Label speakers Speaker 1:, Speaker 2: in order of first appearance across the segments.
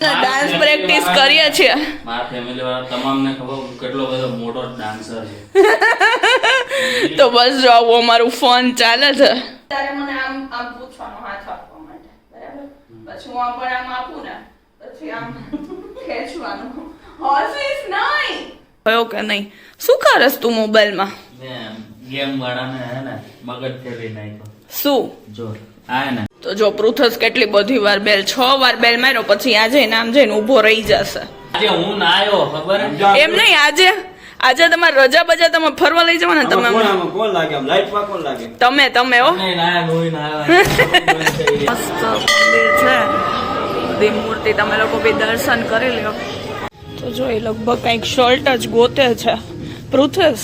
Speaker 1: Dance practice કરીએ છીએ.
Speaker 2: મારા ફેમિલી વાળા તમામને ખબર કેટલો બધો મોટો ડાન્સર છે.
Speaker 1: તો બસ જો આવું અમારું ફન ચાલે છે. ત્યારે મને આમ આમ પૂછવાનું હાથ આપવા માટે, બરાબર? પછી હું આમ પણ આમ આપું ને, પછી આમ ખેંચવાનું. હોસીસ નહીં કયો કે નહીં. શું કરસ તું મોબાઈલમાં?
Speaker 2: ગેમ વાળાને હે ને મગજ ફેરવી નાખ્યો.
Speaker 1: શું
Speaker 2: જો આ ને
Speaker 1: તો જો પૃથ્સ કેટલી બધી વાર બેલ 6 વાર બેલ માર્યો, પછી આજે નામ જઈને ઊભો રહી જશે.
Speaker 2: આજે હું ના આવ્યો ખબર
Speaker 1: એમ નહીં, આજે તમારે રજા બજા તમે ફરવા લઈ જવાના. તમે
Speaker 3: કોણ લાગે આમ લાઈટ માં કોણ લાગે?
Speaker 1: તમે હો.
Speaker 2: નહીં ના લોહી ના
Speaker 1: મસ્ત મંદિર છે. બધી મૂર્તિ તમે લોકો બી દર્શન કરી લ્યો. તો જો એ લગભગ કંઈક શર્ટ જ ગોતે છે. પૃથ્સ,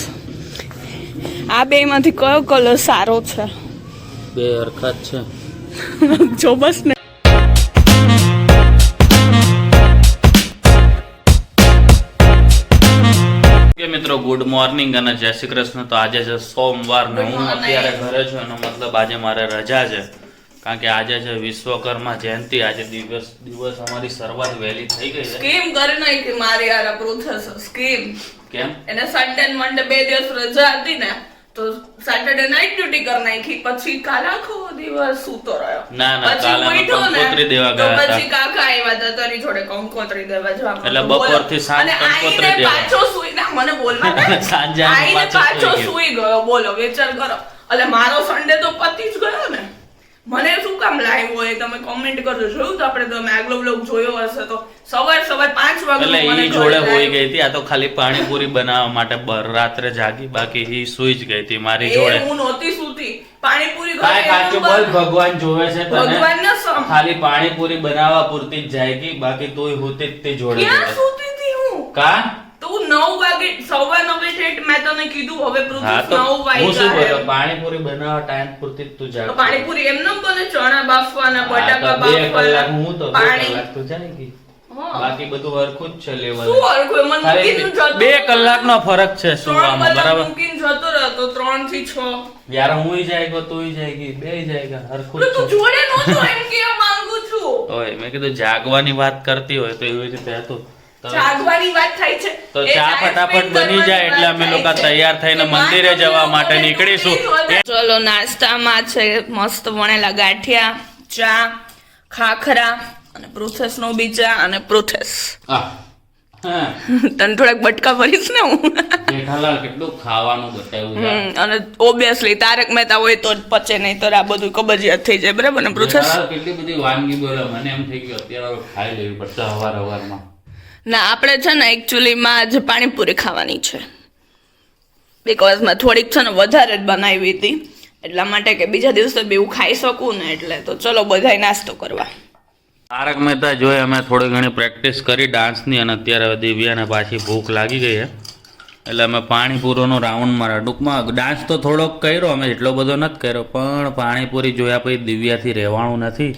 Speaker 1: આ બે માંથી કયો કલર સારો છે?
Speaker 2: બે હરખત છે.
Speaker 1: જો બસ ને.
Speaker 2: મિત્રો ગુડ મોર્નિંગ અને જય શ્રી કૃષ્ણ. તો આજે છે સોમવાર ને હું અત્યારે ઘરે છું. એનો મતલબ આજે મારે રજા છે, કારણ કે આજે છે વિશ્વકર્મા જયંતિ. આજે દિવસ અમારી શરૂઆત વહેલી થઈ ગઈ છે.
Speaker 1: સ્કીમ કરી નાખી મારી યાર પૃથ્સ. સ્કીમ
Speaker 2: કેમ?
Speaker 1: એને સન્ડે ને મંડે 2 દિવસ રજા હતી ને, તો સેટરડે નાઇટ ડ્યુટી કરી નાખી. પછી કાલ આખો દિવસ સૂતો રહ્યો.
Speaker 2: ના કાલ અમે કંકોત્રી દેવા ગયા હતા.
Speaker 1: પછી કાકા આવ્યા હતા તારી જોડે કંકોત્રી દેવા જવા.
Speaker 2: એટલે બપોરથી સાંજ કંકોત્રી દેવા.
Speaker 1: પાછો સુઈ ના મને બોલવા
Speaker 2: સાંજે
Speaker 1: પાછો સુઈ ગયો. બોલો વિચાર કરો. એટલે મારો સન્ડે તો પતી જ ગયો ને. મને શું કામ લાઈવ હોય તમે કોમેન્ટ કરજો. જોયું તો આપણે તમે આગલો બ્લોગ જોયો હશે તો સવાર 5 વાગે
Speaker 2: એટલે ઈ જોડે હોઈ ગઈ હતી. આ તો ખાલી પાણીપુરી બનાવવા માટે રાત્રે જાગી, બાકી ઈ સુઈ જ ગઈ હતી મારી જોડે.
Speaker 1: હું નહોતી સૂતી. પાણીપુરી
Speaker 2: કાઈ કાચું બોલ, ભગવાન જોવે છે તને.
Speaker 1: ભગવાન ના સમ
Speaker 2: ખાલી પાણીપુરી બનાવવા પૂરતી જ જાયગી, બાકી તોય હોતી જ તે જોડે.
Speaker 1: ક્યાં સૂતી હતી હું?
Speaker 2: કા
Speaker 1: તું 9 વાગે 9:15 ઠેઠ મેં તને કીધું હવે પૃથ્વી 9 વાગે.
Speaker 2: હું શું બોલ્યો? પાણીપુરી બનાવવા ટાઈમ પૂરતી જ તું જાગ.
Speaker 1: પાણીપુરી એમ ન બને, ચણા બાફવાના, બટાકા
Speaker 2: 2 કલાક
Speaker 1: બાફવાના.
Speaker 2: હું તો 2 કલાક તો જાયગી. બાકી બધું હરખું જ છે લેવલ.
Speaker 1: શું હરખું? મને મૂકીને જતો
Speaker 2: 2 કલાકનો ફરક છે સુવામાં, બરાબર?
Speaker 1: મૂકીને જતો રહેતો 3 થી 6.
Speaker 2: યાર હુંય જાયગો તુંય જાયગી, બેય જાયગા, હરખું જ
Speaker 1: તું
Speaker 2: છે.
Speaker 1: જોડે નહોતો એમ કેવા માંગુ છું.
Speaker 2: ઓય મેં કીધું જાગવાની વાત કરતી હોય તો એવી રીતે હતું.
Speaker 1: જાગવાની વાત થાય છે
Speaker 2: તો ચા ફટાફટ બની જાય એટલે અમે લોકો તૈયાર થઈને મંદિરે જવા માટે નીકળીશું.
Speaker 1: ચલો નાસ્તામાં છે મસ્ત વણેલા ગાંઠિયા, ચા, ખાખરા અને પૃથ્સ નો બી ચા અને પૃથ્સ. તને થોડાક બટકા ભરીશ ને હું.
Speaker 2: જેઠાલાલ કેટલું ખાવાનું બતાવ્યું છે.
Speaker 1: અને ઓબ્વિયસલી તારક મહેતા હોય તો જ પચે, નહીં તો આ બધું કબજિયાત થઈ જાય, બરાબર ને પૃથ્સ?
Speaker 2: કેટલી બધી વાનગી બોલે, મને એમ થઈ ગયું અત્યારે ખાઈ લેવી પડશે હવારમાં.
Speaker 1: ના આપણે છે ને એકચ્યુઅલીમાં આજે પાણીપુરી ખાવાની છે. બીકોઝમાં થોડીક છે ને વધારે જ બનાવી હતી, એટલા માટે કે બીજા દિવસે બી હું ખાઈ શકું ને, એટલે તો ચલો બધાય નાસ્તો કરવા.
Speaker 2: તારક મહેતા જોઈ અમે થોડી ઘણી પ્રેક્ટિસ કરી ડાન્સની, અને અત્યારે દિવ્યાને પાછી ભૂખ લાગી ગઈ છે એટલે અમે પાણીપુરીનો રાઉન્ડ મારા. ટૂંકમાં ડાન્સ તો થોડોક કર્યો અમે, એટલો બધો નથી કર્યો, પણ પાણીપુરી જોયા પછી દિવ્યાથી રહેવાનું નથી.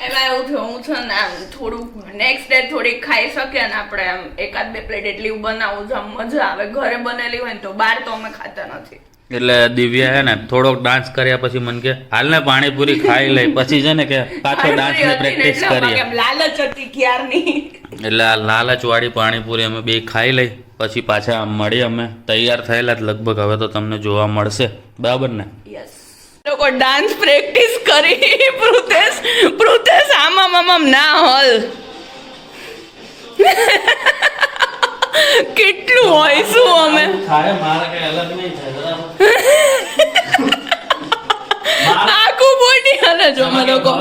Speaker 1: એમાં એવું થયું હું છે ને આમ થોડુંક નેક્સ્ટ ડે થોડીક ખાઈ શકીએ ને આપણે, આમ 1-2 પ્લેટ એટલી બનાવું જો મજા આવે. ઘરે બનેલી હોય ને તો બહાર તો અમે ખાતા નથી. એટલે
Speaker 2: દિવ્યા હે ને થોડોક ડાન્સ કર્યા પછી મને કે હાલ ને પાણીપુરી ખાઈ લઈ, પછી છે ને કે પાછો ડાન્સ ની પ્રેક્ટિસ કરીએ.
Speaker 1: લાલચ હતી ક્યારની.
Speaker 2: એટલે આ લાલચ વાળી પાણીપુરી અમે બે ખાઈ લઈ, પછી પાછા મળી અમે તૈયાર થયેલા લગભગ. હવે તો તમને જોવા મળશે, બરાબર ને?
Speaker 1: યસ. લોકો ડાન્સ પ્રેક્ટિસ કરી. પૃથ્સ આમાં ના હલ. કેટલું હોય શું અમે
Speaker 2: મારે કઈ અલગ નહીં થાય.
Speaker 1: આખું બોડી હાલે જો અમે લોકો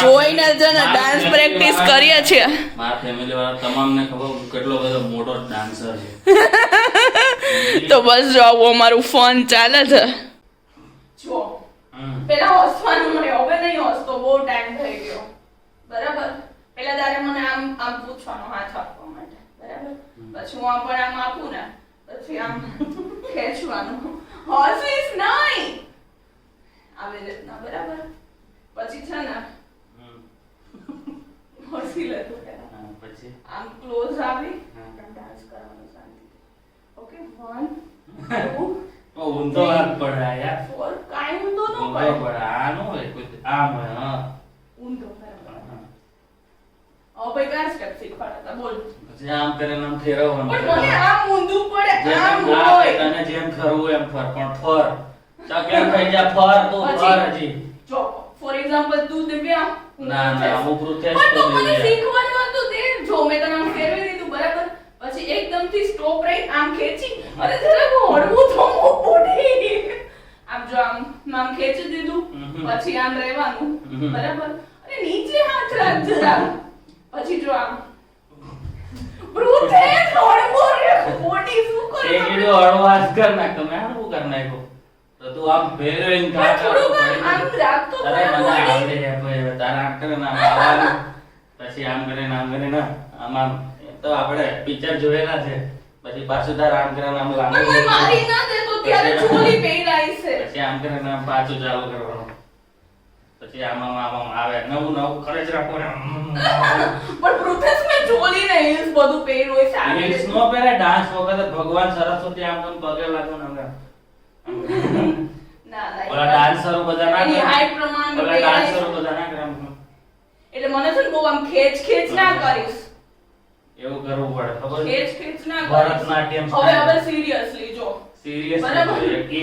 Speaker 1: જોઈને છે ને ડાન્સ પ્રેક્ટિસ કરીએ છીએ.
Speaker 2: મારા ફેમિલી વાળા તમામને ખબર કેટલો બધો મોટો ડાન્સર છે.
Speaker 1: તો બસ જો આવું અમારું ફન ચાલે છે. જો પેલા હસવાનું મને હવે નહીં હસતો, બહુ ટાઈમ થઈ ગયો, બરાબર? પેલા તારે મને આમ પૂછવાનો હાથ આપવા માટે, બરાબર? પછી હું આમ પણ આમ આપું ને, પછી આમ ખેંચવાનું. હોસીસ નહીં આવી રીતના, બરાબર? પછી છે ને હોસી લેતો પછી આમ ક્લોઝ આવી ડાન્સ કરવાનો શાંતિ. ઓકે 1 2
Speaker 2: ઊંધો હાથ પડે યાર.
Speaker 1: કાઈ ઊંધો ન પડે.
Speaker 2: આ નો હોય કોઈ આમ હોય. હા
Speaker 1: ઊંધો બરાબર. ભાઈ કયા સ્ટેપ શીખવાડતા હતા બોલ.
Speaker 2: પછી આમ કરીને આમ ફેરવવાનું.
Speaker 1: પણ મને આમ ઊંધું પડે
Speaker 2: જેમ
Speaker 1: આમ
Speaker 2: ના
Speaker 1: હોય.
Speaker 2: તને જેમ ફરવું એમ ફર, પણ ફર. ચકેર થઈ જા, ફર તું, ફર હજી.
Speaker 1: જો ફોર એક્ઝામ્પલ તું દિવ્યા
Speaker 2: ના ના હું પ્રુથેશ
Speaker 1: પણ
Speaker 2: તો
Speaker 1: તું મને
Speaker 2: દિવ્યા.
Speaker 1: શીખવાડવા તો દે. જો મેં તને આમ ફેરવી દીધું બરાબર, પછી એકદમથી સ્ટોપ રહી આમ ખેંચી અને જરાક હળવું તો મોઢી આમ જો આમ ખેંચી દીધું, પછી આમ રહેવાનું બરાબર, અને નીચે હાથ રાખ જરા, પછી જો આમ બ્રુથે હળવો રે બોડી શું કરે
Speaker 2: એ કીધું હળવાશ કર નાખ, તમે હળવું કર નાખ્યું. તો તું આમ ફેરવીને
Speaker 1: પણ થોડુંક આમ રાખતો
Speaker 2: અરે
Speaker 1: ખરા
Speaker 2: મને
Speaker 1: body.
Speaker 2: આવડે છે ભાઈ, તારા આમ કરીને આમ આવવાનું. પછી આમ કરીને આમ આમ એ તો આપણે પિક્ચર જોયેલા છે. પછી પાછું તારા આમ કરીને આમ લાંબુ
Speaker 1: પણ મને મારી ના દે તો ત્યારે ચોલી પહેરાઈ છે.
Speaker 2: પછી આમ કરીને આમ પાછું ચાલુ કરવાનું. પછી આમ આમ આમ આમ આવે નવું નવું ખરેજ રાખો ને.
Speaker 1: પણ પ્રોસેસ મેં ચોલી ને હીલ્સ બધું પહેર્યું હોય છે.
Speaker 2: હિલ્સ નો પહેરે, ડાન્સ વખતે ભગવાન સરસ્વતી આમ તો પગે લાગો ને હમણાં.
Speaker 1: ના ના
Speaker 2: ઓલા ડાન્સરો બધા ના
Speaker 1: એની
Speaker 2: કરે.
Speaker 1: હાઈટ પ્રમાણે
Speaker 2: ઓલા ડાન્સરો બધા ના કરે આમ.
Speaker 1: એટલે મને છે ને બહુ આમ ખેંચ ના કરીશ.
Speaker 2: એવું કરવું પડે ખબર છે?
Speaker 1: ખેંચ ના કરીશ.
Speaker 2: ભરતનાટ્યમ
Speaker 1: હવે સિરિયસલી જો
Speaker 2: સિરિયસ
Speaker 1: બરાબર.
Speaker 2: કે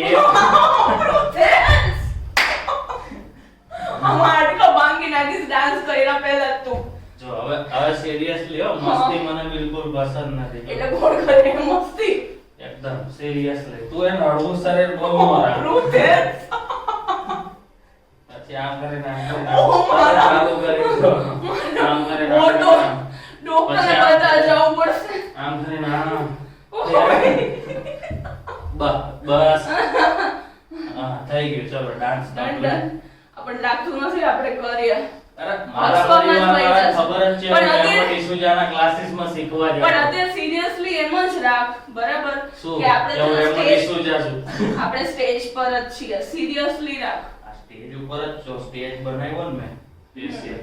Speaker 1: પ્રોસેસ આમાં આટલો ભાંગી નાખીશ ડાન્સ કર્યા પહેલા જ તું.
Speaker 2: જો હવે સિરિયસલી હો, મસ્તી મને બિલકુલ પસંદ નથી.
Speaker 1: એટલે કોણ કરે મસ્તી?
Speaker 2: એકદમ સિરિયસલી તું એ નડવું શરીર બહુ મારા.
Speaker 1: પ્રોસેસ
Speaker 2: પછી આમ કરીને આમ
Speaker 1: ઓ મારા.
Speaker 2: ચાલુ કરી દો. આમ કરીને આમ
Speaker 1: મોટો
Speaker 2: કરીને આમ.
Speaker 1: ડોક્ટરને
Speaker 2: પછી આમ.
Speaker 1: બતા જવું પડશે.
Speaker 2: આમ કરીને આમ.
Speaker 1: ઓય.
Speaker 2: બસ હા થઈ ગયું. ચલો ડાન્સ
Speaker 1: ડન. આપણને લાગતું નથી આપણે કરીએ.
Speaker 2: અરે મારા
Speaker 1: હસવામાં જ
Speaker 2: પરિવારને
Speaker 1: વહી
Speaker 2: ખબર જ છે
Speaker 1: પણ
Speaker 2: કે
Speaker 1: અત્યારે-
Speaker 2: એમાં ઈસુજાના ક્લાસીસમાં શીખવા
Speaker 1: પણ
Speaker 2: જાય.
Speaker 1: અત્યારે સિરિયસલી એમ જ રાખ બરાબર
Speaker 2: શું
Speaker 1: કે આપણે
Speaker 2: એવું
Speaker 1: તો
Speaker 2: એમાં
Speaker 1: સ્ટેજ
Speaker 2: ઈસુજા છું.
Speaker 1: આપણે સ્ટેજ પર જ છીએ. સિરિયસલી રાખ.
Speaker 2: આ સ્ટેજ ઉપર જ છો, સ્ટેજ બનાવ્યો ને મેં સ્પેશિયલ.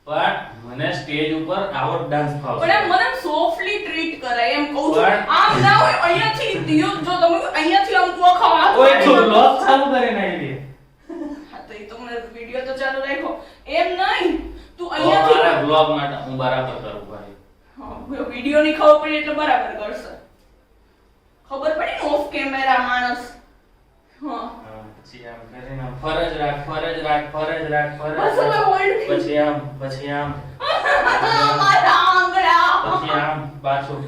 Speaker 2: પણ મને સ્ટેજ ઉપર આવો ડાન્સ ફાવશે.
Speaker 1: પણ એમ મને સોફ્ટલી ટ્રીટ કરાય એમ કહું છું.
Speaker 2: પણ-
Speaker 1: આમ ના હોય અહીંયાથી દિયો જો તમે અહીંયાથી આમ તો ખાવા
Speaker 2: ઓય તું લોક ચાલુ કરીને આવી દે.
Speaker 1: હા તો એ તો મને વિડિયો તો ચાલુ રાખો. એમ નહીં તું
Speaker 2: તો મારા
Speaker 1: અહીંયાથી
Speaker 2: બ્લોગ માટે હું બરાબર કરું ભાઈ.
Speaker 1: હા વિડિયો ની ખબર પડી એટલે બરાબર કરશે. ખબર પડી ને ઓફ કેમેરા માણસ. હા
Speaker 2: હા, પછી આમ કરીને આમ ફરજ રાખ, ફરજ રાખ, ફરજ રાખ, ફરજ
Speaker 1: બસ હવે
Speaker 2: રાખ.
Speaker 1: hold.
Speaker 2: પછી આમ, પછી આમ,
Speaker 1: મારા આંગળા.
Speaker 2: પછી આમ પાછું,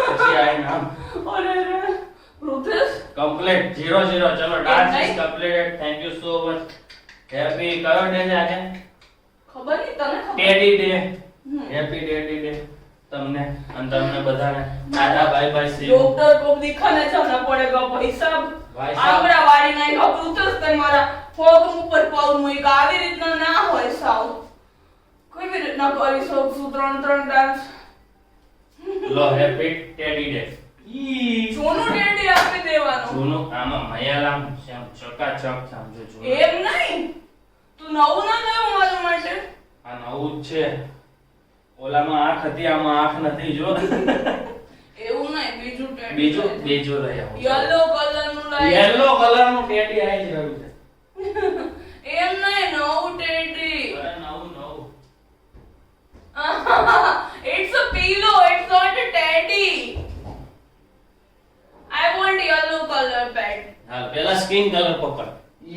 Speaker 2: પછી આઈને આમ.
Speaker 1: અરે રે રૂથેશ
Speaker 2: કમ્પ્લીટ 0-0. ચલો ડાન્સ
Speaker 1: નહીં?
Speaker 2: Is completed. Thank you so much. Happy કયો ડે છે આજે?
Speaker 1: ખબર નહીં તને ખબર
Speaker 2: teddy day. Happy teddy day તમને અને તમને બધાને. Tata bye bye see you.
Speaker 1: Doctor को दिखाना जाना पड़ेगा भाई साहब.
Speaker 2: ભાઈ સાહેબ.
Speaker 1: आंगड़ा वाली नहीं खबरू तो તમારા પગ ઉપર પગ મૂકી આવી રીતના ના હોય સાવ. કેવી રીતના કરી શકશું ત્રણ ડાન્સ?
Speaker 2: લો હેપી ટેડી ડે. ઈ
Speaker 1: સોનું ડેડી આપી દેવાનું.
Speaker 2: જૂનું આમાં મયાલામ ચકાચક સમજો જૂનું.
Speaker 1: એમ નહીં તું નવું ના લાવ્યો મારા માટે.
Speaker 2: આ નવું જ છે. ઓલામાં આંખ હતી, આમાં આંખ નથી. જો
Speaker 1: એવું નહીં બીજું ટેડી.
Speaker 2: બીજું લઈ આવો.
Speaker 1: યલો કલર નું લાવ્યો.
Speaker 2: યેલો કલર નું ટેડી આવી રહ્યું છે.
Speaker 1: એમ નહીં નવું ટેડી.
Speaker 2: અરે નવું.
Speaker 1: It's a pillow, it's not a teddy. I want yellow color bed.
Speaker 2: હાલ પેલા સ્કિન કલર પકડ.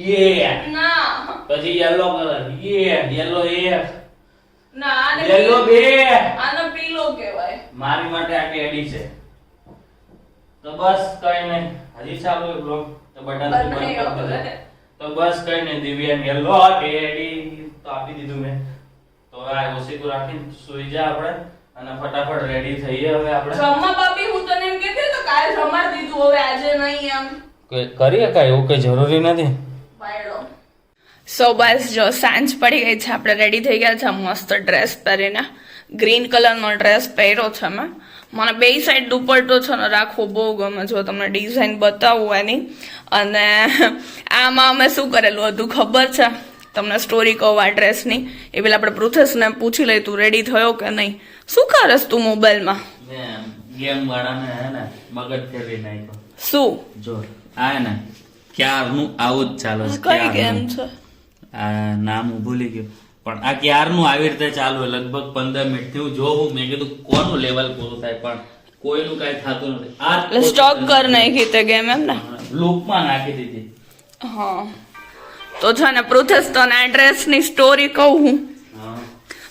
Speaker 2: યે.
Speaker 1: ના
Speaker 2: પછી યેલો કલર. યે. યેલો એક.
Speaker 1: ના આને
Speaker 2: યેલો બે.
Speaker 1: આને પીલો કહેવાય.
Speaker 2: મારી માટે આ ટેડી છે. તો બસ કઈ નહીં. હજી ચાલુ છે બ્લોગ. તો બટન
Speaker 1: બનાવ્યો
Speaker 2: બંધ કરી
Speaker 1: ભલે.
Speaker 2: દે. તો બસ કઈ નહીં. દિવ્યાન યેલો ટેડી તો આપી દીધું મેં. તો આ ઓસીકુ રાખીને સુઈ જા આપણે અને ફટાફટ રેડી થઈએ હવે આપણે.
Speaker 1: જમવા બાપી હું તને એમ કહેતી તો કાલે જમાડી દીધું હવે આજે નહીં એમ.
Speaker 2: કરીએ કાંઈ એવું કઈ જરૂરી નથી.
Speaker 1: બાયડો. સો બસ જો સાંજ પડી ગઈ છે આપણે રેડી થઈ ગયા છે મસ્ત ડ્રેસ પહેરીને. ગ્રીન કલરનો ડ્રેસ પહેર્યો છે મેં. મને બે સાઈડ દુપટ્ટો છે ને રાખવો બહુ ગમે. જો તમને ડિઝાઇન બતાવું એની. અને આમાં અમે શું કરેલું હતું ખબર છે તમને? સ્ટોરી કહું આ ડ્રેસની. એ પેલા આપણે પ્રુથેશને પૂછી લઈ તું રેડી થયો કે નહીં. શું કરસ તું મોબાઈલમાં?
Speaker 2: મેં ગેમ વાળાને હે ને મગજ ફેરવી નાખ્યો.
Speaker 1: શું
Speaker 2: જો આ હે ને ક્યારનું આવું જ ચાલે છે.
Speaker 1: કઈ ગેમ છે?
Speaker 2: આ નામ હું ભૂલી ગયો. પણ આ ક્યારનું આવી રીતે ચાલુ હોય, લગભગ 15 મિનિટથી હું જોઉં, મેં કીધું કોનું લેવલ પૂરું થાય, પણ કોઈનું કઈ થતું નથી.
Speaker 1: એટલે સ્ટોપ કર નાખી તે ગેમ એમ ને?
Speaker 2: લૂપમાં નાખી દીધી.
Speaker 1: હા તો છે ને પૃથેશ તને આ ડ્રેસની સ્ટોરી કહું હું.
Speaker 2: હા.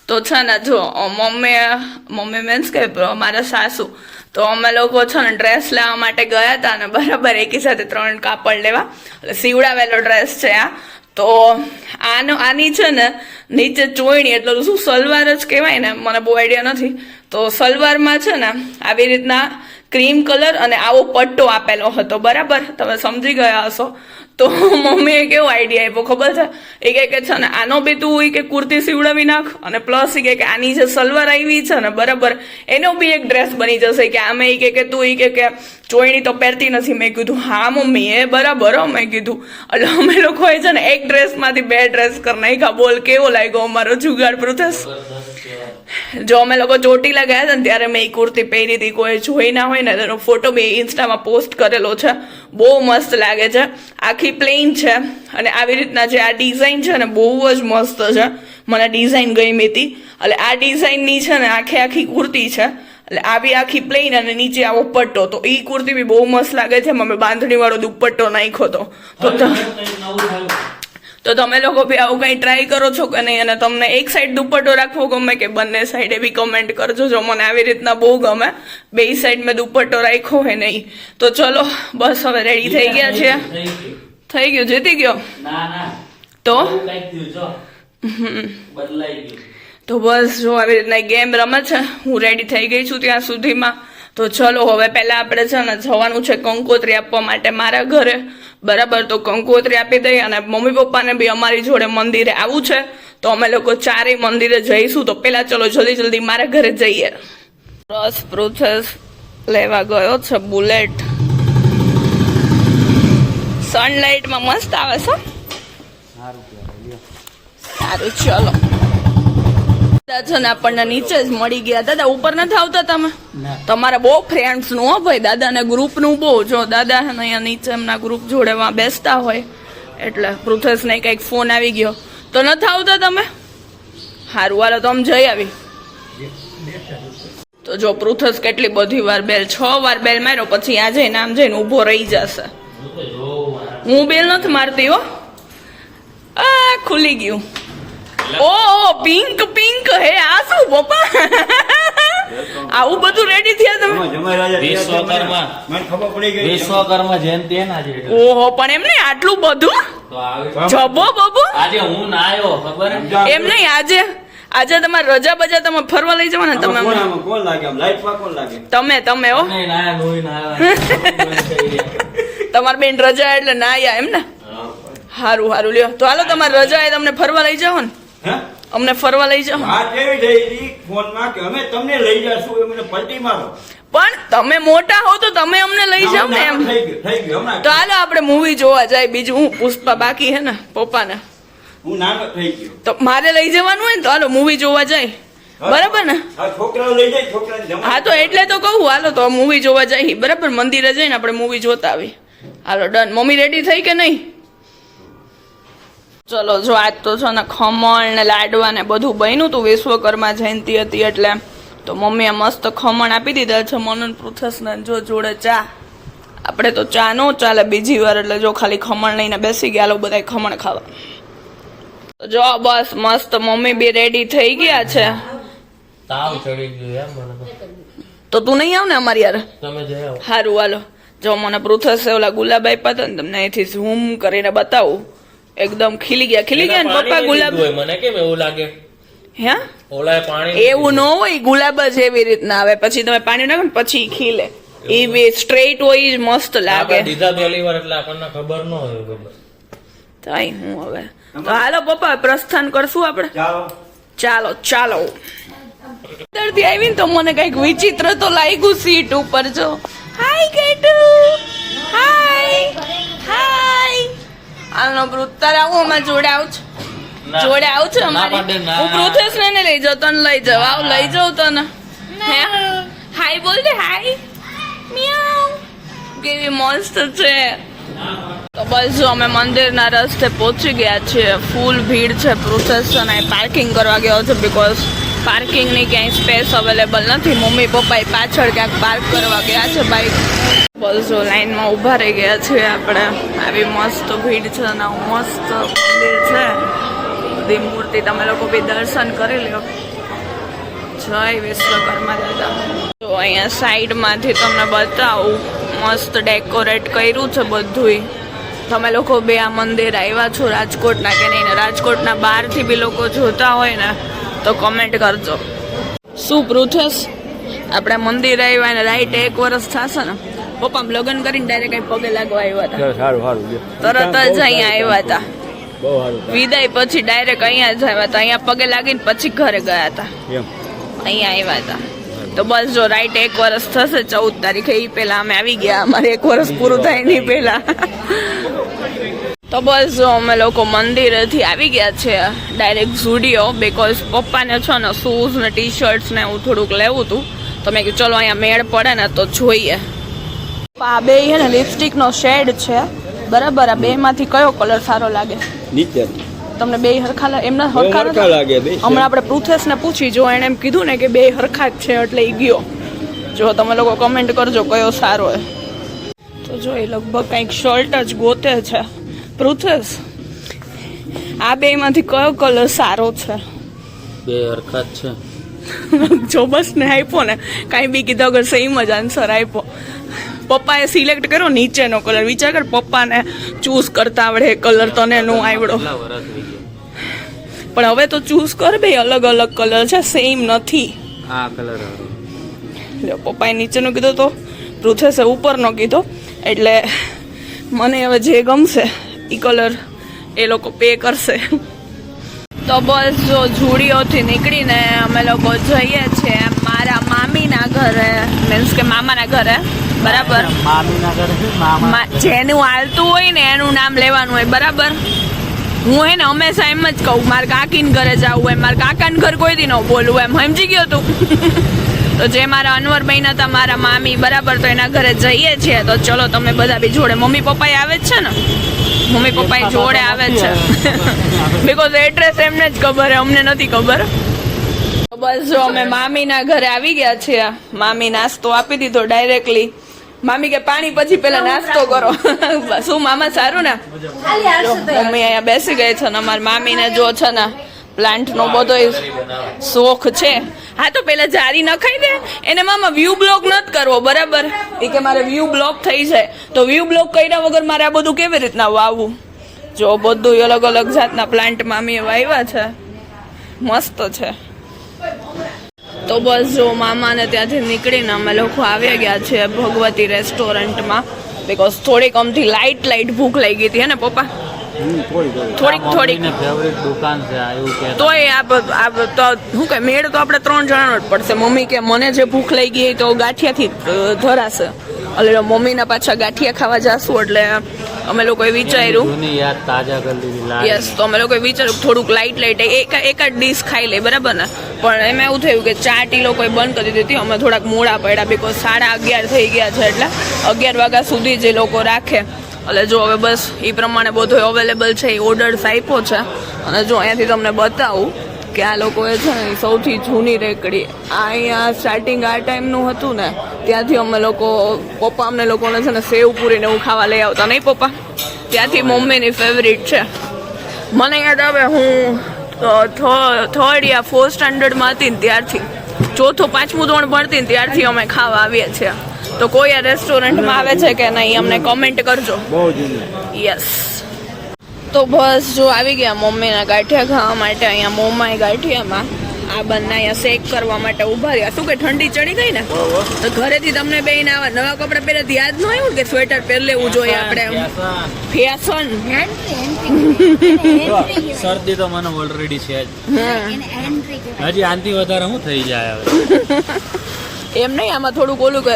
Speaker 1: તો છે ને જો મમ્મી મીન્સ કે મારા સાસુ, તો અમે લોકો છે ને ડ્રેસ લેવા માટે ગયા હતા ને બરાબર એકી સાથે 3 કાપડ લેવા, એટલે સીવડાવેલો ડ્રેસ છે આ. તો આની છે ને નીચે ચોયણી એટલે શું સલવાર જ કહેવાય ને, મને બહુ આઈડિયા નથી. તો સલવારમાં છે ને આવી રીતના ક્રીમ કલર અને આવો પટ્ટો આપેલો હતો, બરાબર? તમે સમજી ગયા હશો. તો મમ્મીએ કેવો આઈડિયા આપ્યો ખબર છે? એ કહે કે છે ને આનો બી તું કે કુર્તી સીવડાવી નાખ, અને પ્લસ એ કહે કે આની જે સલવાર આવી છે ને બરાબર એનો બી એક ડ્રેસ બની જશે. કે આમે એ કે તું એ કે ચોયણી તો પહેરતી નથી. મેં કીધું હા મમ્મી એ બરાબર હો, મેં કીધું. એટલે અમે લોકોએ છે ને એક ડ્રેસમાંથી 2 ડ્રેસ કરી નાખ્યા. બોલ કેવો લાગ્યો અમારો જુગાડ પૃથેશ? જો અમે લોકો ચોટીલા ગયા હતા ને ત્યારે મેં એ કુર્તી પહેરી હતી, કોઈ જોઈ ના હોય ને તેનો ફોટો બી ઇન્સ્ટામાં પોસ્ટ કરેલો છે. બહુ મસ્ત લાગે છે, આખી પ્લેન છે અને આવી રીતના જે આ ડિઝાઇન છે ને બહુ જ મસ્ત છે, મને ડિઝાઇન ગમી હતી. એટલે આ ડિઝાઇનની છે ને આખી કુર્તી છે, એટલે આવી આખી પ્લેન અને નીચે આવો પટ્ટો. તો એ કુર્તી બી બહુ મસ્ત લાગે છે. અમે બાંધણી વાળો દુપટ્ટો નાખ્યો તો તમે લોકો બી આવું કંઈ ટ્રાય કરો છો કે નહીં, અને તમને એક સાઈડ દુપટ્ટો રાખવો ગમે કે બંને સાઈડે બી કમેન્ટ કરજો. જો મને આવી રીતના બહુ ગમે, 2 સાઈડ મેં દુપટ્ટો રાખ્યો હોય નહીં. તો ચલો બસ હવે રેડી થઈ ગયા છે. થઈ ગયું? જીતી ગયો? તો તો બસ જો આવી રીતના ગેમ રમે છે. હું રેડી થઈ ગઈ છું ત્યાં સુધીમાં. તો ચલો હવે પહેલા આપણે છે ને જવાનું છે કંકોત્રી આપવા માટે મારા ઘરે, બરાબર? તો કંકોત્રી આપી દઈએ, અને મમ્મી પપ્પાને બી અમારી જોડે મંદિરે આવવું છે. તો અમે લોકો 4 મંદિરે જઈશું. તો પેલા ચલો જલ્દી મારા ઘરે જઈએ. રસ પૃથેશ લેવા ગયો છે બુલેટ, સનલાઇટમાં મસ્ત આવે છે. સારું ચલો. દાદા ને આપણને નીચે જ મળી ગયા. દાદા ઉપર નથી આવતા તમે? તમારા બહુ ફ્રેન્ડ્સ નું હો ભાઈ, દાદા ને ગ્રુપ નું બહુ. જો દાદા ને અહીંયા નીચે એમના ગ્રુપ જોડે બેસતા હોય, એટલે પૃથેશ ને કઈક ફોન આવી ગયો. તો નથી આવતા તમે? સારું હાલો તો અમે જઈ આવી. તો જો પૃથેશ કેટલી બધી વાર 6 વાર બેલ માર્યો, પછી આ જઈને આમ જઈને ઊભો રહી જશે. હું બેલ નથી મારતી હો. આ ખુલી ગયું. ઓ પિંક હે આ શું પપ્પા? આવું બધું રેડી થયા તમે?
Speaker 2: વિશ્વકર્મા જયંતિ હે ને આજે.
Speaker 1: ઓહો, પણ એમ નહીં આટલું બધું જબો બબો.
Speaker 2: આજે હું ના આવ્યો ખબર
Speaker 1: એમ નહીં, આજે તમારે રજા બજા તમે ફરવા લઈ જવાના. તમે
Speaker 3: કોણ લાગે આમ લાઈટમાં કોણ લાગે?
Speaker 1: તમે હો. તમારી બેન રજા એટલે ના આયા એમ ને? હારું લ્યો. તો હાલો તમારી રજા એ તમને ફરવા લઈ જાઓ ને. અમને ફરવા લઈ જાઓ.
Speaker 3: વાત એવી થઈ ફોનમાં કે અમે તમને લઈ જાશું, એ મને પલટી મારો.
Speaker 1: પણ તમે મોટા હો તો તમે અમને લઈ જાઓ ને એમ.
Speaker 3: થઈ ગયું
Speaker 1: તો હાલો આપણે મૂવી જોવા જાય. બીજું હું પુષ્પા બાકી હે ને પપ્પાને.
Speaker 3: હું નાનો થઈ ગયો
Speaker 1: તો મારે લઈ જવાનું હોય ને તો હાલો મૂવી જોવા જાય, બરાબર ને?
Speaker 3: છોકરાઓ લઈ જાય, છોકરા.
Speaker 1: હા તો એટલે તો કહું હાલો તો મૂવી જોવા જાય, બરાબર? મંદિરે જઈને આપણે મૂવી જોતા આવી. હાલો ડન. મમ્મી રેડી થઈ કે નહીં? ચલો જો આજ તો છે ને ખમણ ને લાડવા ને બધું બન્યું તું. વિશ્વકર્મા જયંતિ હતી એટલે તો મમ્મીએ મસ્ત ખમણ આપી દીધા છે મને પૃથેશ ને. જો જોડે ચા. આપણે તો ચા નો ચાલે બીજી વાર, એટલે જો ખાલી ખમણ લઈને બેસી ગયા લો બધા ખમણ ખાવા. જો બસ મસ્ત મમ્મી બી રેડી થઈ ગયા છે.
Speaker 2: તાવ ચડી ગયો એમ મને
Speaker 1: તો તું નહીં આવ ને અમારી યાર?
Speaker 2: તમે જઈ આવો.
Speaker 1: સારું હાલો. જો મને પૃથેશે ઓલા ગુલાબ આપ્યા હતા ને, તમને અહીંથી ઝૂમ કરીને બતાવું. એકદમ ખીલી ગયા ને પપ્પા ગુલાબ.
Speaker 2: મને કેમ એવું લાગે?
Speaker 1: હે
Speaker 2: ઓલા પાણી
Speaker 1: એવું ન હોય, ગુલાબ જ એવી રીતના આવે. પછી તમે પાણી નાખો ને પછી ખીલે. એ સ્ટ્રેટ હોય જ મસ્ત લાગે.
Speaker 2: દીધા પહેલી વાર એટલે આપણને ખબર ન હોય. ખબર
Speaker 1: થાય હું હવે. તો હાલો પપ્પા પ્રસ્થાન કરશું આપણે. ચાલો અંદરથી આવીને તો મને કઈક વિચિત્ર તો લાગ્યું સીટ ઉપર. જો હાય કેટુ, હાય. આનો તારે આવું અમારે જોડે આવું છે અમારે. હું પૃથેશ ને લઈ જાઉં, તને લઈ જાવ. આવ લઈ જાઉં તને. હે હાય બોલ દે, હાય. મ્યાઉ. કેવી મસ્ત છે. તો બસ જો અમે મંદિરના રસ્તે પહોંચી ગયા છીએ. ફૂલ ભીડ છે. પ્રોસેસન અહીં પાર્કિંગ કરવા ગયો છે બીકોઝ પાર્કિંગની ક્યાંય સ્પેસ અવેલેબલ નથી. મમ્મી પપ્પા પાછળ ક્યાંક પાર્ક કરવા ગયા છે બાઇક. બસ જો લાઈનમાં ઊભા રહી ગયા છીએ આપણે. આવી મસ્ત ભીડ છે અને મસ્ત મંદિર છે. બધી મૂર્તિ તમે લોકો બી દર્શન કરી લો. જય વિશ્વકર્મા દાદા. તો અહીંયા સાઈડમાંથી તમને બતાવું મસ્ત ડેકોરેટ કર્યું છે બધુંય. તમે લોકો બે આ મંદિર આવ્યા છો રાજકોટના કે નહીં? ને રાજકોટના બહારથી બી લોકો જોતા હોય ને તો કમેન્ટ કરજો. શું પૃથેશ આપણે મંદિર આવ્યા ને રાઈટ 1 વર્ષ થશે ને? પપ્પા લગ્ન કરીને ડાયરેક્ટ પગે લાગવા આવ્યા હતા. તરત જ અહીંયા આવ્યા હતા. વિદાય પછી ડાયરેક્ટ અહીંયા જ આવ્યા હતા. અહીંયા પગે લાગીને પછી ઘરે ગયા હતા. અહીંયા આવ્યા હતા. તો બસ જો રાઈટ 1 વર્ષ થશે 14 તારીખે. એ પહેલા અમે આવી ગયા. અમારે 1 વર્ષ પૂરું થાય નહીં પહેલા. તો બસ જો અમે લોકો મંદિરેથી આવી ગયા છે ડાયરેક્ટ ઝુડિયો. બીકોઝ પપ્પાને છે ને શૂઝ ને ટી શર્ટ્સ ને એવું થોડુંક લેવું હતું. તો મેં કીધું ચલો અહીંયા મેળ પડે ને તો જોઈએ. આ બે છે ને લિપસ્ટિકનો શેડ છે બરાબર. આ બેમાંથી કયો કલર સારો લાગે?
Speaker 3: નીચે
Speaker 1: તમને બે હરખા એમના હરખા
Speaker 3: લાગે બે.
Speaker 1: હમણાં આપણે પૃથેશને પૂછી જો એણે એમ કીધું ને કે બે હરખા જ છે એટલે એ ગયો. જો તમે લોકો કમેન્ટ કરજો કયો સારો હે. તો જો એ લગભગ કંઈક શર્ટ જ ગોતે છે. પૃથેશ આ બેમાંથી કયો કલર સારો છે?
Speaker 2: બે હરખા જ છે.
Speaker 1: જો બસ ને આપ્યો ને કાંઈ બી કીધો અગર સેમ જ આન્સર આપ્યો. પપ્પાએ સિલેક્ટ કર્યો નીચેનો કલર. વિચાર કર પપ્પાને ચૂઝ કરતા આવડે કલર તને નો આવડો. પણ હવે તો ચૂઝ કર બે. અલગ અલગ કલર છે સેમ નથી.
Speaker 2: આ કલર
Speaker 1: પપ્પાએ નીચેનો કીધો તો પૃથેશે ઉપરનો કીધો. એટલે મને હવે જે ગમશે એ કલર એ લોકો પે કરશે. તો બસ જો ઝુડિયોથી નીકળીને અમે લોકો જઈએ છીએ મારા મામીના ઘરે. મીન્સ કે મામાના ઘરે બરાબર. જેનું હાલતું હોય ને એનું નામ લેવાનું હોય બરાબર. હું હે ને હંમેશા એમ જ કહું મારા કાકીને ઘરે જવું હોય. મારા કાકાને ઘર કોઈ દી ન બોલવું એમ. સમજી ગયો તું? તો જે મારા અનવરભાઈ હતા મારા મામી બરાબર. તો એના ઘરે જઈએ છીએ. તો ચલો તમે બધા બી જોડે. મમ્મી પપ્પા આવે જ છે ને? મમ્મી પપ્પા જોડે આવે જ છે. બીકોઝ એડ્રેસ એમને જ ખબર હે અમને નથી ખબર. તો બસ જો અમે મામીના ઘરે આવી ગયા છીએ. મામી નાસ્તો આપી દીધો ડાયરેક્ટલી. મામી કે પાણી પછી પેલા નાસ્તો કરો. શું મામા સારું ને? મમ્મી અહીંયા બેસી ગઈ છે ને અમારી મામીને જો છે ને પ્લાન્ટ નો બધો શોખ છે. હા તો પેલા જારી નખાઈ દે એને. મામા વ્યૂ બ્લોક નથી કરવો બરાબર. એ કે મારે વ્યૂ બ્લોક થઈ જાય. તો વ્યૂ બ્લોક કર્યા વગર મારે આ બધું કેવી રીતના વાવવું? જો બધું અલગ અલગ જાતના પ્લાન્ટ મામીએ વાવ્યા છે. મસ્ત છે. તો બસ જો મામાને ત્યાંથી નીકળીને અમે લોકો આવી ગયા છીએ ભગવતી રેસ્ટોરન્ટમાં. બીકોઝ થોડીક અમથી લાઈટ ભૂખ લાગી હતી હે ને પપ્પા? થોડીક
Speaker 2: ફેવરિટ દુકાન છે એવું કે
Speaker 1: તોય તો શું કે મેળ તો આપણે 3 જણાનો જ પડશે. મમ્મી કે મને જે ભૂખ લઈ ગઈ તો ગાંઠિયાથી ધરાશે. એટલે મમ્મીના પાછા ગાંઠિયા ખાવા જાશું. એટલે અમે લોકોએ વિચાર્યું
Speaker 2: યાદ તાજા કરી દીધી.
Speaker 1: યસ. તો અમે લોકોએ વિચાર્યું થોડુંક લાઈટ એક જ ડીશ ખાઈ લે બરાબર ને. પણ એમાં એવું થયું કે ચાટ એ લોકોએ બંધ કરી દીધી. અમે થોડાક મોડા પડ્યા બીકોઝ 11:30 થઈ ગયા છે. એટલે 11 વાગ્યા સુધી જે લોકો રાખે. એટલે જો હવે બસ એ પ્રમાણે બધું અવેલેબલ છે. એ ઓર્ડર્સ આપ્યો છે. અને જો અહીંયાથી તમને બતાવું કે આ લોકોએ છે ને સૌથી જૂની રેકડી અહીંયા સ્ટાર્ટિંગ આ ટાઈમનું હતું ને ત્યાંથી અમે લોકો પપ્પા અમને લોકોને છે ને સેવ પૂરીને એવું ખાવા લઈ આવતા નહીં પપ્પા? ત્યાંથી મમ્મીની ફેવરિટ છે. મને યાદ આવે હું 3rd યા 4th સ્ટાન્ડર્ડમાં હતી ને ત્યારથી 4થું 5મું ધોરણ ભણતી ને ત્યારથી અમે ખાવા આવીએ છીએ. તો કોઈ આ રેસ્ટોરન્ટમાં આવે છે કે નહીં અમને કમેન્ટ કરજો. યસ. તો બસ જો આવી ગયા મમ્મીના ગાંઠિયા ખાવા માટે. અહીંયા મોમાય ગાંઠિયામાં આ બંને અહીંયા શેક કરવા માટે ઉભા રહ્યા. શું કે ઠંડી ચડી ગઈ ને તો ઘરેથી તમને બેન આવા નવા કપડા પહેરેથી યાદ ન આવ્યું કે સ્વેટર પહેર લેવું જોઈએ આપણે? ફેશન
Speaker 2: શરદી તો મને ઓલરેડી છે જ. હજી આનથી વધારે શું થઈ જાય હવે?
Speaker 1: એમ નહીં આમાં થોડુંક ઓલું કે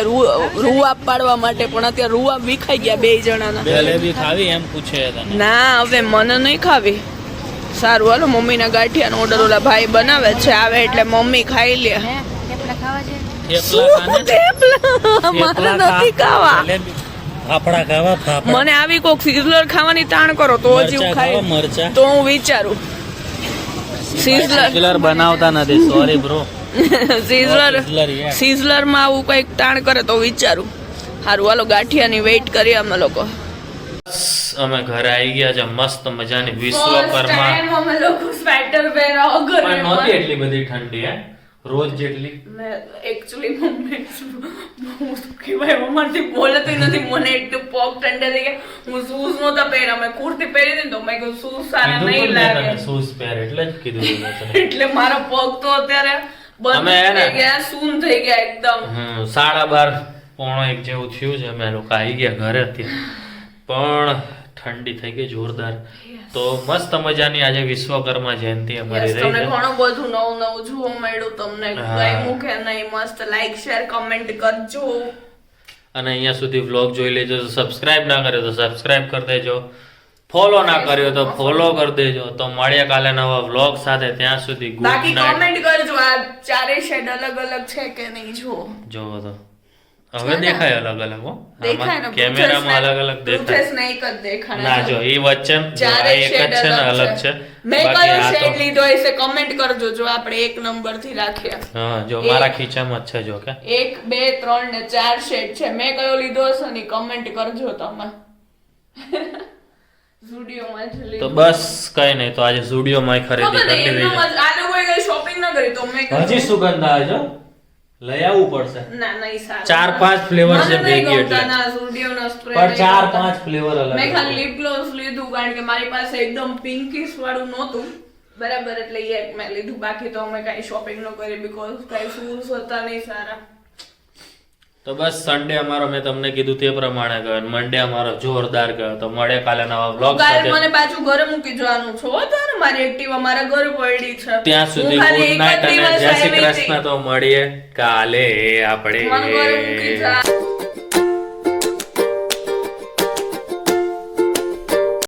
Speaker 1: રૂઆબ પાડવા માટે. પણ અત્યારે રૂઆબ વિખાઈ ગયા 2 જણાના.
Speaker 2: જલેબી ખાવી એમ પૂછે તને?
Speaker 1: ના હવે મને નહીં ખાવી. સારું હાલો મમ્મીના ગાંઠિયાનો ઓર્ડર ઓલા ભાઈ બનાવે છે. આવે એટલે મમ્મી ખાઈ લે. મારે નથી ખાવા.
Speaker 2: ફાફડા ખાવા ફાફડા
Speaker 1: મને આવી કોક સિઝલર ખાવાની તાણ કરો તો જ હું ખાઈ
Speaker 2: મરચા
Speaker 1: તો હું વિચારું સિઝલર
Speaker 2: બનાવતા નથી સોરી બ્રો
Speaker 1: સિઝલર માં આવું કઈક તાણ કરે તો વિચારું. હારું હાલો ગાંઠિયાની વેઇટ કરીએ અમે લોકો.
Speaker 2: અમે ઘરે આવી ગયા છે મસ્ત મજાની વિશ્વકર્મા
Speaker 1: અમે લોકો સ્વેટર પહેરા વગર
Speaker 2: પણ નહોતી એટલી બધી ઠંડી હે રોજ જેટલી
Speaker 1: એકચ્યુઅલી મમ્મી હું કહેવાય મમ્માથી બોલતી નથી મને એકદમ પગ ઠંડા થઈ ગયા હું શૂઝ નહોતા પહેર્યા મેં કુર્તી પહેરી હતી તો મેં કહ્યું શૂઝ સારા નહીં લાગે
Speaker 2: શૂઝ પહેર એટલે જ કીધું મેં
Speaker 1: એટલે મારા પગ તો અત્યારે બંધ થઈ ગયા સૂન થઈ ગયા એકદમ
Speaker 2: 12:30 પોણો 1 જેવું થયું છે અમે લોકો આવી ગયા ઘરે અત્યારે પણ ઠંડી થઈ ગઈ જોરદાર. તો મસ્ત મજાની આજે વિશ્વકર્મા જયંતિ અમારી રહી
Speaker 1: તમને
Speaker 2: છે.
Speaker 1: ઘણું બધું નવું જોવા મળ્યું. તમને ગમ્યું કે નહીં મસ્ત લાઈક શેર કમેન્ટ કરજો
Speaker 2: અને અહીંયા સુધી વ્લોગ જોઈ લેજો. તો સબસ્ક્રાઇબ ના કર્યો તો સબસ્ક્રાઇબ કરી દેજો, ફોલો ના કર્યો તો ફોલો કરી દેજો. તો મળીએ કાલે નવા વ્લોગ સાથે. ત્યાં સુધી ગુડ
Speaker 1: બાકી
Speaker 2: નાઈટ.
Speaker 1: કમેન્ટ કરજો આ ચારે શેડ અલગ અલગ છે કે નહીં
Speaker 2: જોવો તો હવે દેખાય અલગ અલગ હો
Speaker 1: દેખાય ને
Speaker 2: કેમેરામાં અલગ અલગ દેખાય
Speaker 1: ને એક જ દેખાય
Speaker 2: ના જો એ વચ્ચે
Speaker 1: ચારે
Speaker 2: એક જ છે ને અલગ છે.
Speaker 1: મેં
Speaker 2: બાકી
Speaker 1: કયો
Speaker 2: આ
Speaker 1: શેડ
Speaker 2: તો
Speaker 1: લીધો હશે કમેન્ટ કરજો જો આપણે એક નંબર થી રાખીએ.
Speaker 2: હા જો મારા ખીચામાં જ છે જો કે
Speaker 1: 1 2 3 ને 4 શેડ છે. મેં કયો લીધો હશે ને કમેન્ટ કરજો તમે. ઝુડિયોમાં જ લીધો
Speaker 2: તો બસ કઈ નહીં. તો આજે ઝુડિયોમાં ખરીદી કરી લીધી છે.
Speaker 1: આ લોકોએ કઈ શોપિંગ ન કરી તો મેં
Speaker 2: હજી સુગંધ આવે છે લઈ આવવું પડશે.
Speaker 1: ના નહીં સારું
Speaker 2: 4-5 ફ્લેવર છે ભેગી એટલે
Speaker 1: ના ઝુડિયોનો સ્પ્રે
Speaker 2: પણ 4-5 ફ્લેવર અલગ
Speaker 1: મેં ખાલી લિપ ગ્લોસ લીધું કારણ કે મારી પાસે એકદમ પિંકીશ વાળું નહોતું બરાબર એટલે એ એક મેં લીધું. બાકી તો અમે કઈ શોપિંગ ન કરી બીકોઝ કઈ શૂઝ હતા નહીં સારા.
Speaker 2: તો બસ સન્ડે અમારો મેં તમને કીધું તે પ્રમાણે ગયો, મંડે અમારો જોરદાર ગયો. તો મળે કાલે નવા વ્લોગ
Speaker 1: કાલે
Speaker 2: સાથે.
Speaker 1: મને પાછું ઘરે મૂકી જવાનું છો તારે મારી એક્ટિવા મારા ઘરે પડી છે.
Speaker 2: ત્યાં સુધી ગુડ નાઈટ અને જય શ્રી કૃષ્ણ. તો મળીએ કાલે આપણે
Speaker 1: મને ઘરે મૂકી જા.